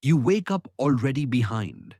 You wake up already behind.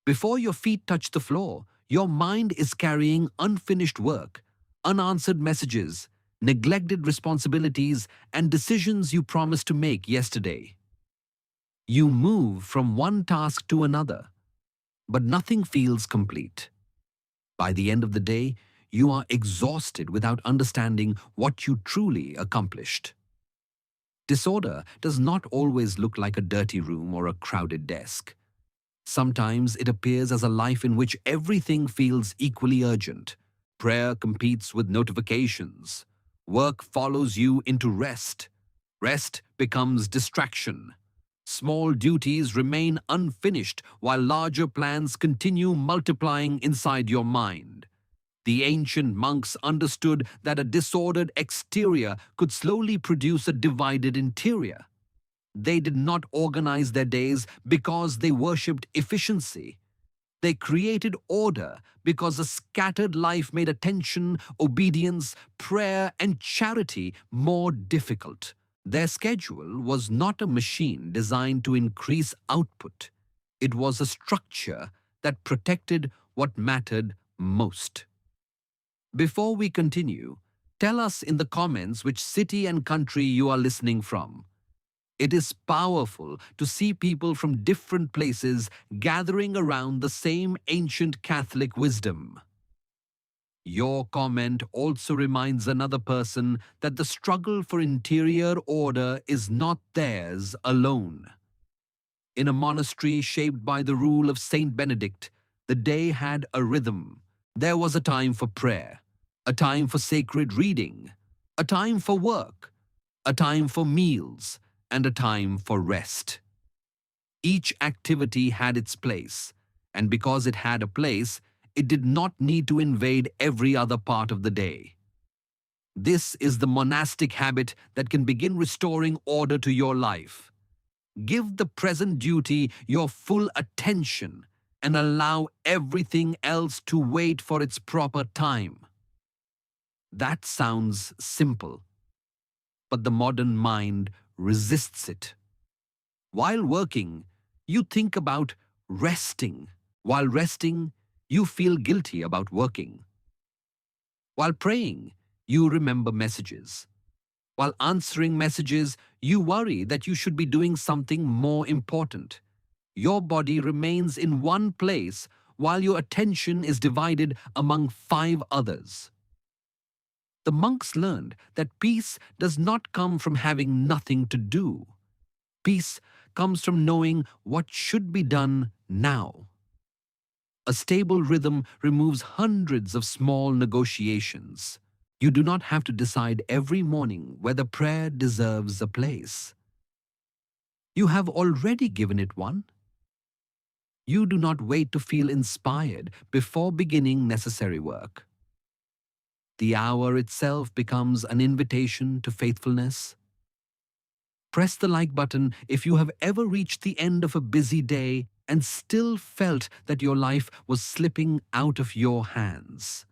Before your feet touch the floor, your mind is carrying unfinished work, unanswered messages, neglected responsibilities, and decisions you promised to make yesterday. You move from one task to another, but nothing feels complete. By the end of the day, you are exhausted without understanding what you truly accomplished. Disorder does not always look like a dirty room or a crowded desk. Sometimes it appears as a life in which everything feels equally urgent. Prayer competes with notifications. Work follows you into rest. Rest becomes distraction. Small duties remain unfinished while larger plans continue multiplying inside your mind. The ancient monks understood that a disordered exterior could slowly produce a divided interior. They did not organize their days because they worshipped efficiency. They created order because a scattered life made attention, obedience, prayer, and charity more difficult. Their schedule was not a machine designed to increase output. It was a structure that protected what mattered most. Before we continue, tell us in the comments which city and country you are listening from. It is powerful to see people from different places gathering around the same ancient Catholic wisdom. Your comment also reminds another person that the struggle for interior order is not theirs alone. In a monastery shaped by the rule of Saint Benedict, the day had a rhythm. There was a time for prayer, a time for sacred reading, a time for work, a time for meals, and a time for rest. Each activity had its place, and because it had a place, it did not need to invade every other part of the day. This is the monastic habit that can begin restoring order to your life. Give the present duty your full attention and allow everything else to wait for its proper time. That sounds simple, but the modern mind resists it. While working, you think about resting. While resting, you feel guilty about working. While praying, you remember messages. While answering messages, you worry that you should be doing something more important. Your body remains in one place while your attention is divided among 5 others. The monks learned that peace does not come from having nothing to do. Peace comes from knowing what should be done now. A stable rhythm removes hundreds of small negotiations. You do not have to decide every morning whether prayer deserves a place. You have already given it one. You do not wait to feel inspired before beginning necessary work. The hour itself becomes an invitation to faithfulness. Press the like button if you have ever reached the end of a busy day and still felt that your life was slipping out of your hands.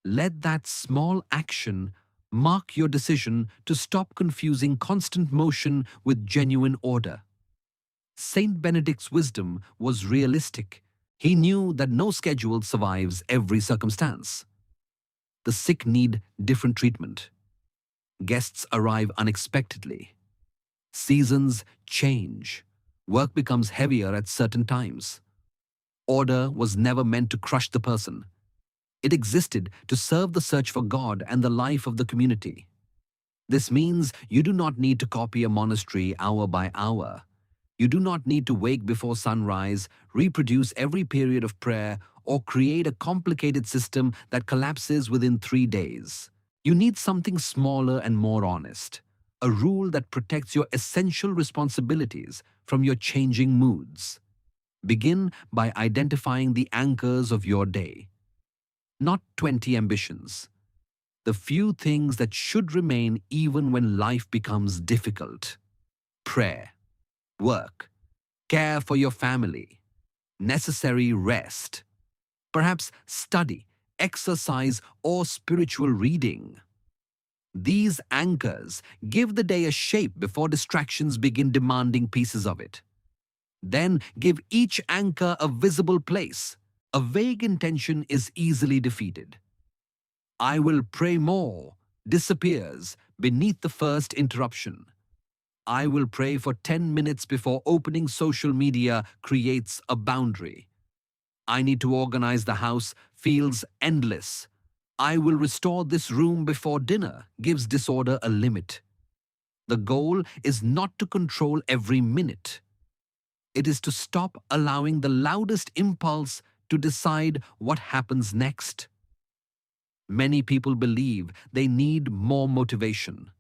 Let that small action mark your decision to stop confusing constant motion with genuine order. Saint Benedict's wisdom was realistic. He knew that no schedule survives every circumstance. The sick need different treatment. Guests arrive unexpectedly. Seasons change. Work becomes heavier at certain times. Order was never meant to crush the person. It existed to serve the search for God and the life of the community. This means you do not need to copy a monastery hour by hour. You do not need to wake before sunrise, reproduce every period of prayer, or create a complicated system that collapses within 3 days. You need something smaller and more honest. A rule that protects your essential responsibilities from your changing moods. Begin by identifying the anchors of your day. Not 20 ambitions. The few things that should remain even when life becomes difficult. Prayer, work, care for your family, necessary rest, perhaps study, exercise, or spiritual reading. These anchors give the day a shape before distractions begin demanding pieces of it. Then give each anchor a visible place. A vague intention is easily defeated. "I will pray more" disappears beneath the first interruption. "I will pray for 10 minutes before opening social media" creates a boundary. "I need to organize the house" feels endless. "I will restore this room before dinner" gives disorder a limit. The goal is not to control every minute. It is to stop allowing the loudest impulse to decide what happens next. Many people believe they need more motivation.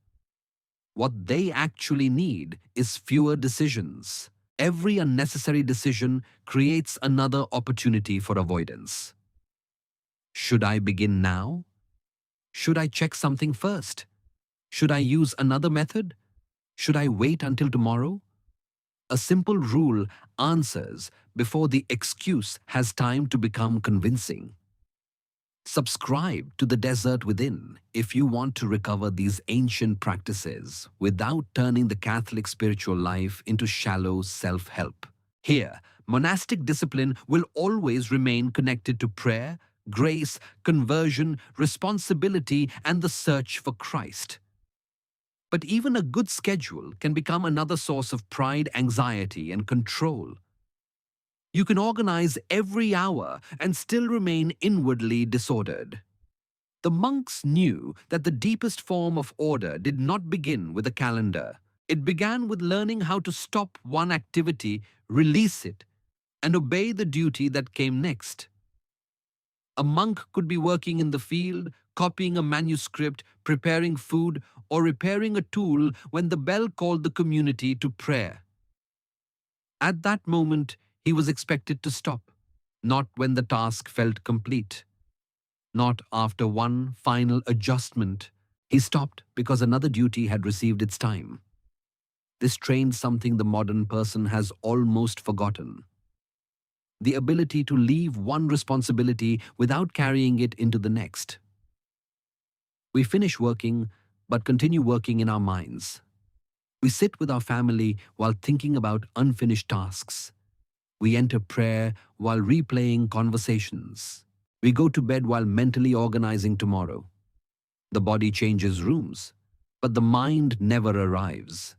What they actually need is fewer decisions. Every unnecessary decision creates another opportunity for avoidance. Should I begin now? Should I check something first? Should I use another method? Should I wait until tomorrow? A simple rule answers before the excuse has time to become convincing. Subscribe to the Desert Within if you want to recover these ancient practices without turning the Catholic spiritual life into shallow self-help. Here, monastic discipline will always remain connected to prayer, grace, conversion, responsibility, and the search for Christ. But even a good schedule can become another source of pride, anxiety, and control. You can organize every hour and still remain inwardly disordered. The monks knew that the deepest form of order did not begin with a calendar. It began with learning how to stop one activity, release it, and obey the duty that came next. A monk could be working in the field, copying a manuscript, preparing food, or repairing a tool when the bell called the community to prayer. At that moment, he was expected to stop, not when the task felt complete, not after one final adjustment. He stopped because another duty had received its time. This trained something the modern person has almost forgotten: the ability to leave one responsibility without carrying it into the next. We finish working, but continue working in our minds. We sit with our family while thinking about unfinished tasks. We enter prayer while replaying conversations. We go to bed while mentally organizing tomorrow. The body changes rooms, but the mind never arrives.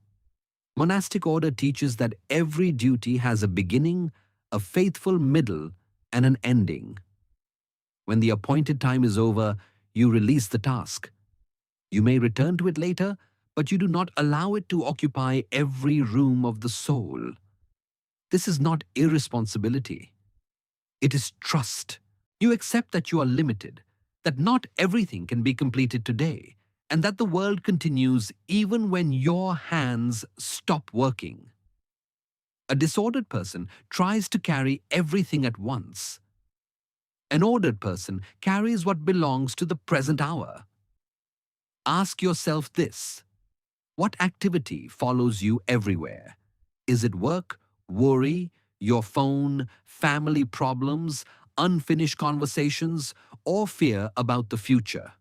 Monastic order teaches that every duty has a beginning, a faithful middle, and an ending. When the appointed time is over, you release the task. You may return to it later, but you do not allow it to occupy every room of the soul. This is not irresponsibility. It is trust. You accept that you are limited, that not everything can be completed today, and that the world continues even when your hands stop working. A disordered person tries to carry everything at once. An ordered person carries what belongs to the present hour. Ask yourself this: what activity follows you everywhere? Is it work, worry, your phone, family problems, unfinished conversations, or fear about the future?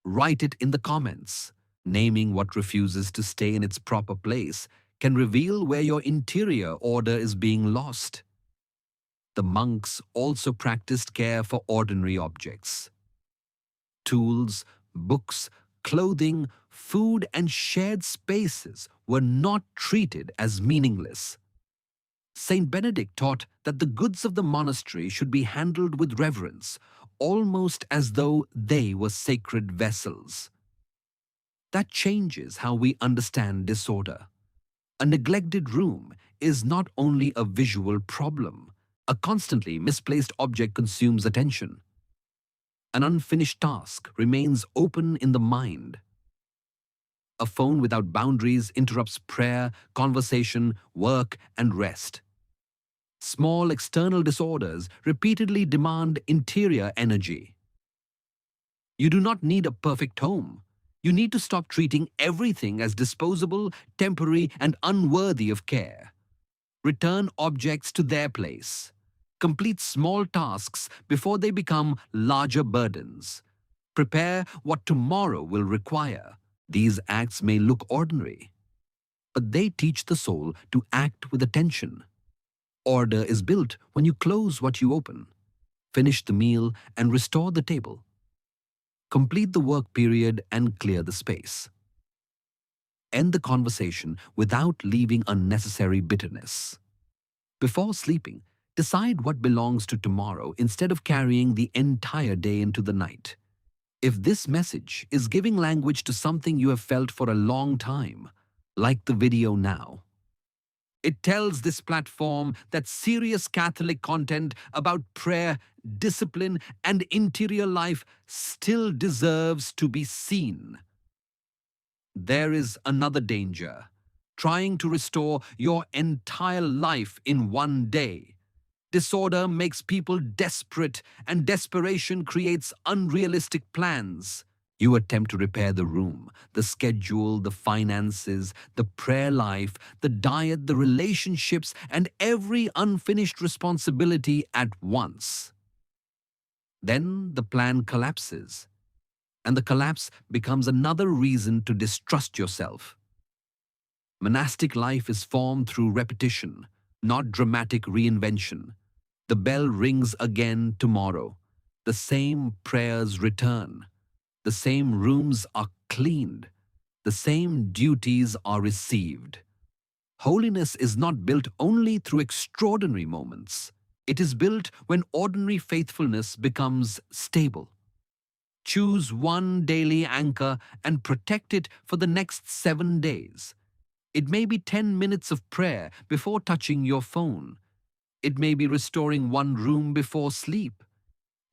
Write it in the comments. Naming what refuses to stay in its proper place can reveal where your interior order is being lost. The monks also practiced care for ordinary objects. Tools, books, clothing, food, and shared spaces were not treated as meaningless. Saint Benedict taught that the goods of the monastery should be handled with reverence, almost as though they were sacred vessels. That changes how we understand disorder. A neglected room is not only a visual problem. A constantly misplaced object consumes attention. An unfinished task remains open in the mind. A phone without boundaries interrupts prayer, conversation, work, and rest. Small external disorders repeatedly demand interior energy. You do not need a perfect home. You need to stop treating everything as disposable, temporary, and unworthy of care. Return objects to their place. Complete small tasks before they become larger burdens. prepare what tomorrow will require. These acts may look ordinary, but they teach the soul to act with attention. Order is built when you close what you open, finish the meal and restore the table, complete the work period and clear the space. End the conversation without leaving unnecessary bitterness. Before sleeping, decide what belongs to tomorrow instead of carrying the entire day into the night. If this message is giving language to something you have felt for a long time, like the video now, it tells this platform that serious Catholic content about prayer, discipline, and interior life still deserves to be seen. There is another danger: trying to restore your entire life in one day. Disorder makes people desperate, and desperation creates unrealistic plans. You attempt to repair the room, the schedule, the finances, the prayer life, the diet, the relationships, and every unfinished responsibility at once. Then the plan collapses, and the collapse becomes another reason to distrust yourself. Monastic life is formed through repetition, not dramatic reinvention. The bell rings again tomorrow. The same prayers return. The same rooms are cleaned. The same duties are received. Holiness is not built only through extraordinary moments. It is built when ordinary faithfulness becomes stable. Choose one daily anchor and protect it for the next 7 days. It may be 10 minutes of prayer before touching your phone. It may be restoring one room before sleep.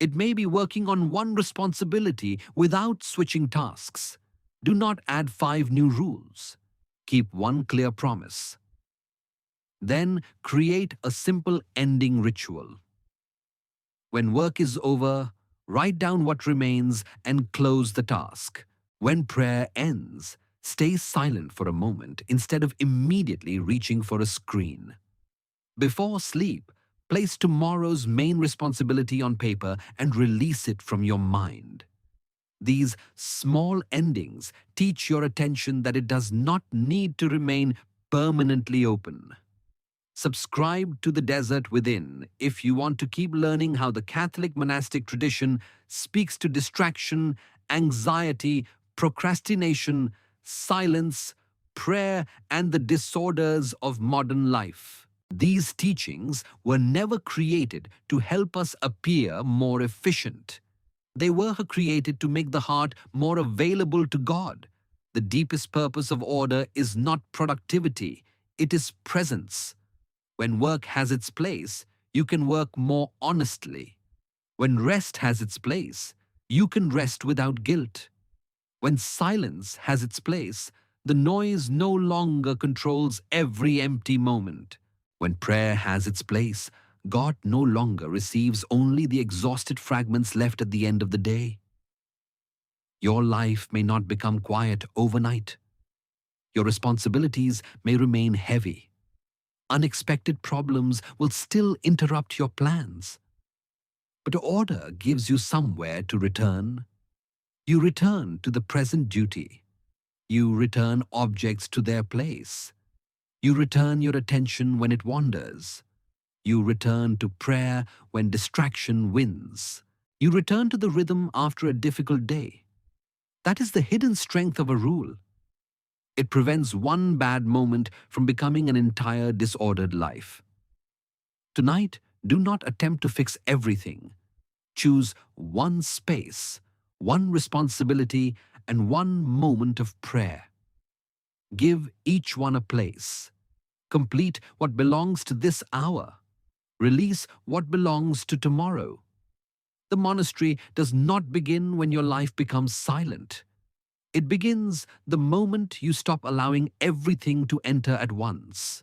It may be working on one responsibility without switching tasks. Do not add 5 new rules. Keep one clear promise. Then create a simple ending ritual. When work is over, write down what remains and close the task. When prayer ends, stay silent for a moment instead of immediately reaching for a screen. Before sleep, place tomorrow's main responsibility on paper and release it from your mind. These small endings teach your attention that it does not need to remain permanently open. Subscribe to The Desert Within if you want to keep learning how the Catholic monastic tradition speaks to distraction, anxiety, procrastination, silence, prayer, and the disorders of modern life. These teachings were never created to help us appear more efficient. They were created to make the heart more available to God. The deepest purpose of order is not productivity, it is presence. When work has its place, you can work more honestly. When rest has its place, you can rest without guilt. When silence has its place, the noise no longer controls every empty moment. When prayer has its place, God no longer receives only the exhausted fragments left at the end of the day. Your life may not become quiet overnight. Your responsibilities may remain heavy. Unexpected problems will still interrupt your plans. But order gives you somewhere to return. You return to the present duty. You return objects to their place. You return your attention when it wanders. You return to prayer when distraction wins. You return to the rhythm after a difficult day. That is the hidden strength of a rule. It prevents one bad moment from becoming an entire disordered life. Tonight, do not attempt to fix everything. Choose one space, one responsibility, and one moment of prayer. Give each one a place. Complete what belongs to this hour. Release what belongs to tomorrow. The monastery does not begin when your life becomes silent. It begins the moment you stop allowing everything to enter at once.